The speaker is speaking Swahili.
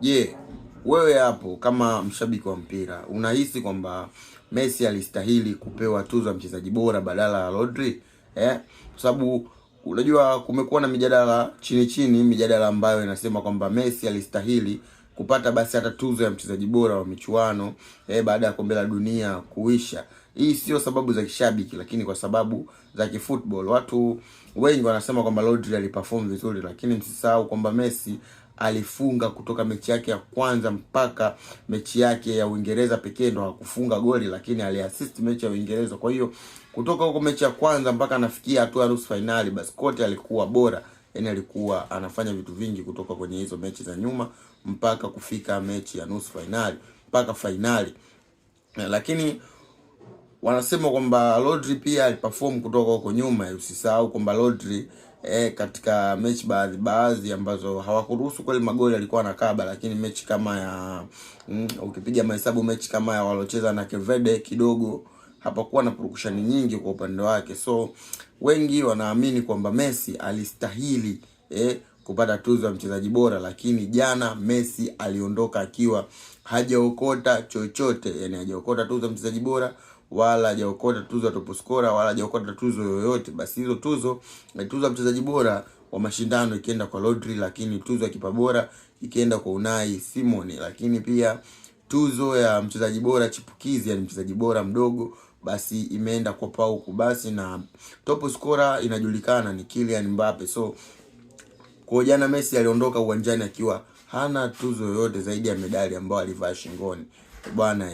Je, wewe hapo kama mshabiki wa mpira unahisi kwamba Messi alistahili kupewa tuzo ya mchezaji bora badala ya Rodri? Kwa sababu unajua kumekuwa na mijadala chini mijadala ambayo inasema kwamba Messi alistahili kupata basi hata tuzo ya mchezaji bora wa michuano baada ya kombe la dunia kuisha. Hii sio sababu za kishabiki, lakini kwa sababu za kifootball. Watu wengi wanasema kwamba Rodri aliperform vizuri, lakini msisahau kwamba Messi alifunga kutoka mechi yake ya kwanza mpaka mechi yake ya Uingereza pekee ndo hakufunga goli, lakini aliassist mechi ya Uingereza. Kwa hiyo kutoka huko mechi ya kwanza mpaka anafikia hatua ya nusu finali, basi kote alikuwa bora. Yaani alikuwa anafanya vitu vingi kutoka kwenye hizo mechi za nyuma mpaka kufika mechi ya nusu finali mpaka finali. Lakini wanasema kwamba Rodri pia aliperform kutoka huko nyuma. Usisahau kwamba Rodri katika mechi baadhi ambazo hawakuruhusu kweli magoli alikuwa anakaba, lakini mechi kama ya ukipiga mahesabu mechi kama ya walocheza na Kevede kidogo hapakuwa na purukushani nyingi kwa upande wake. So wengi wanaamini kwamba Messi alistahili kupata tuzo ya mchezaji bora, lakini jana Messi aliondoka akiwa hajaokota chochote. Yani hajaokota tuzo ya mchezaji bora, wala hajaokota tuzo ya top scorer, wala hajaokota tuzo yoyote. Basi hizo tuzo ya mchezaji bora wa mashindano ikienda kwa Rodri, lakini tuzo ya kipa bora ikienda kwa Unai Simon, lakini pia tuzo ya mchezaji bora chipukizi, yani mchezaji bora mdogo, basi imeenda kwa Pau Kubasi, na top scorer inajulikana ni Kylian Mbappe. So kwa jana Messi aliondoka uwanjani akiwa hana tuzo yoyote zaidi ya medali ambayo alivaa shingoni bwana.